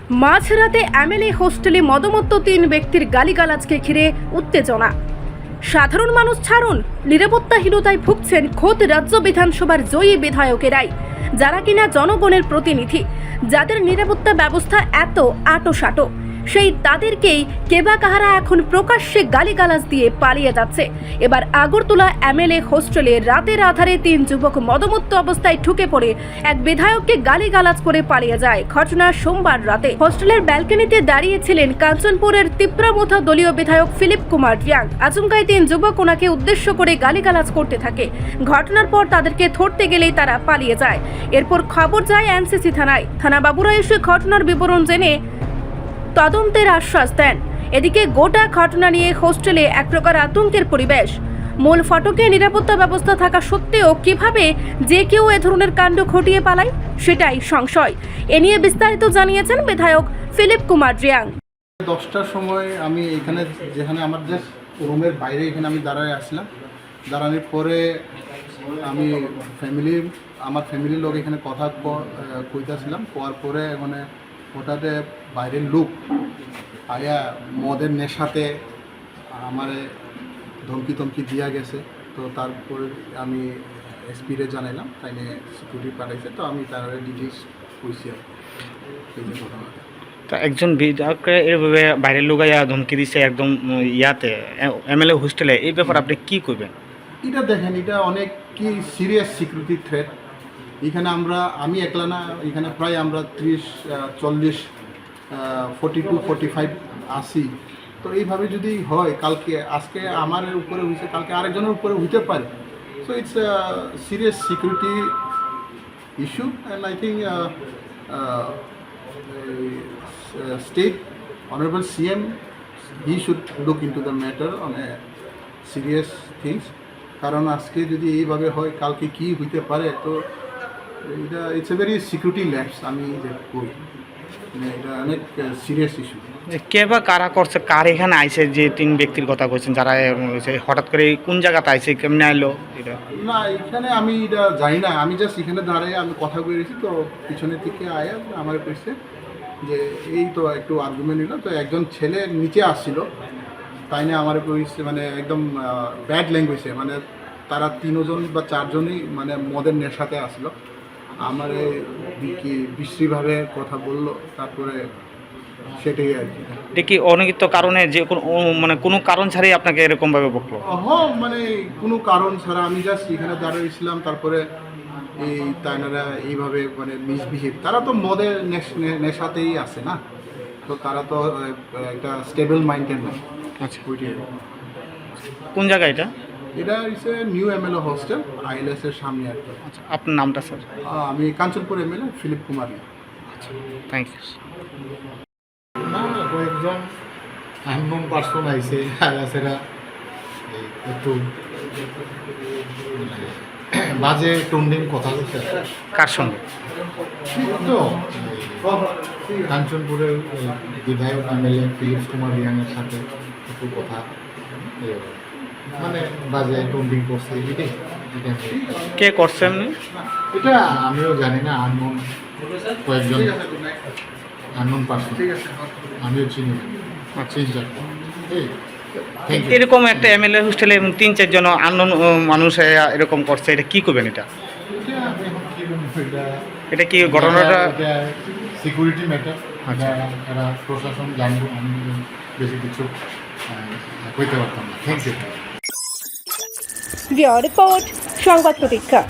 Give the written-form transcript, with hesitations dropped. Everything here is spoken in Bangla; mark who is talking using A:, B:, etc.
A: মাঝরাতে এমএলএ হোস্টেলে মদমত্ত 3 ব্যক্তির গালিগালাজকে ঘিরে উত্তেজনা। সাধারণ মানুষ ছাড়ুন, নিরাপত্তাহীনতায় ভুগছেন খোদ রাজ্য বিধানসভার জয়ী বিধায়কেরাই, যারা কিনা জনগণের প্রতিনিধি, যাদের নিরাপত্তা ব্যবস্থা এত আঁটোসাঁটো, সেই তাদেরকেই কেবা কাহারা এখন প্রকাশ্যে গালিগালাজ দিয়ে পালিয়ে যাচ্ছে। এবার আগরতলা এমএলএ হোস্টেলে রাতের আধারে 3 যুবক মদমত্ত অবস্থায় ঢুকে পড়ে এক বিধায়ককে গালিগালাজ করে পালিয়ে যায়। ঘটনা সোমবার রাতে। হোস্টেলের ব্যালকনিতে দাঁড়িয়েছিলেন কাঞ্চনপুরের তিপ্রামথা দলীয় বিধায়ক ফিলিপ কুমার রিয়াং। আচমকাই 3 যুবক ওনাকে উদ্দেশ্য করে গালিগালাজ করতে থাকে। ঘটনার পর তাদেরকে ধরতে গেলেই তারা পালিয়ে যায়। এরপর খবর যায় এনসিসি থানায়। থানাবাবুরা এসে ঘটনার বিবরণ জেনে তদন্তের আশ্বাস দেন। এদিকে গোটা ঘটনা নিয়ে হোস্টেলে এক প্রকার আতঙ্কের পরিবেশ। মূল ফটকে নিরাপত্তা ব্যবস্থা থাকা সত্ত্বেও কিভাবে যে কেউ এ ধরনের কাণ্ড ঘটিয়ে পালায়, সেটাই সংশয়। এ নিয়ে বিস্তারিত জানিয়েছেন বিধায়ক ফিলিপ কুমার রিয়াং।
B: 10টার সময় আমি এখানে যেখানে আমার জাস্ট রুমের বাইরে এখানে আমি দাঁড়ায় আসলাম। দাঁড়ানোর পরে আমি আমার ফ্যামিলির লোক এখানে কথা কইতেছিলাম। কোয়ার পরে মানে হঠাৎ বাইরের লোক আয়া মদের নেশাতে আমার ধমকি দিয়া গেছে। তো তারপরে আমি এসপিরে জানাইলাম, তাই নিয়ে সিকিউরিটি পাঠাইছে। তো আমি তার ডিটেলস কইছি আর এই যে ঘটনাটা।
C: তা একজন বিধায়ককে এইভাবে বাইরের লোক আয়া ধমকি দিচ্ছে একদম ইয়াতে এমএলএ হোস্টেলে, এই ব্যাপারে আপনি কি করবেন? এটা
B: দেখেন, এটা অনেক কি সিরিয়াস সিকিউরিটি থ্রেট। এখানে আমি একলা না, এখানে প্রায় আমরা 30-40 42 45 আসি। তো এইভাবে যদি হয়, আজকে আমার উপরে হয়েছে, কালকে আরেকজনের উপরে হইতে পারে। So it's serious security issue and I think state honorable CM, he should look into the matter on a serious things, কারণ আজকে যদি এইভাবে হয় কালকে কি হইতে পারে। তো এটা it's a very security lapse. আমি কই মানে এটা অনেক সিরিয়াস ইস্যু।
C: কে বা কারা করছে, কার এখানে আইছে যে 3 ব্যক্তির কথা বলছেন, যারা হঠাৎ করে কোন জায়গাতে আইছে, কেমনে আইলো এটা?
B: না, এখানে আমি এটা জানি না। আমি জাস্ট এখানে দাঁড়িয়ে আমি কথা বলেছি। তো পিছনের দিকে আয়া আমার কইছে যে এই তো একটু আর্গুমেন্ট নিল। তো একজন ছেলে নিচে আসছিল, তাই না আমার কইছে মানে একদম ব্যাড ল্যাঙ্গুয়েজে, মানে তারা 3 জন বা 4 জনই মানে মদের নেশাতে আসলো। আমার কি বিশ্রীভাবে কথা বললো, তারপরে সেটাই আর কি।
C: এটা কি অনিয়মিত কারণে যে কোনো কারণ ছাড়াই আপনাকে এরকমভাবে বকলো?
B: মানে কোনো কারণ ছাড়া আমি জাস্ট এখানে দাঁড়িয়েছিলাম। তারপরে তাইনারা এইভাবে মানে মিসবিহেভ, তারা তো মদের নেশাতেই আছে না। তো তারা তো একটা স্টেবল মাইন্ডের না।
C: আচ্ছা, কোন জায়গা এটা?
B: এটা হচ্ছে নিউ এমএলএ হোস্টেল, ILS এর সামনে আর কি।
C: আচ্ছা, আপনার নামটা স্যার?
B: আমি কাঞ্চনপুর এমএলএ ফিলিপ কুমার।
C: আচ্ছা, থ্যাংক ইউ।
D: না, কয়েকজন আননোন পার্সন আইসে, আয়াসেরা একটু বাজে টন্ডিং কথা বলছে।
C: কার সঙ্গে?
D: তো কাঞ্চনপুরের বিধায়ক এমএলএ ফিলিপ কুমার রিয়াংয়ের সাথে একটু কথা মানে বাজে টন্ডিং করছে।
C: কে করছেন?
D: এটা আমিও জানি না। কয়েকজন আননোন পার্সন, আমিও চিনি না।
C: এরকম একটা এমএলএ হোস্টেলে 3-4 জন আননোন মানুষ এরকম করছে, এটা কি করবেন? এটা কি ঘটনাটা
D: সিকিউরিটি ম্যাটার।
C: আচ্ছা,
D: এরা প্রশাসন জানবো, আমি বেশি কিছু কইতে পারতাম না। Thank you.
A: রিপোর্ট সংবাদ প্রতীক্ষা।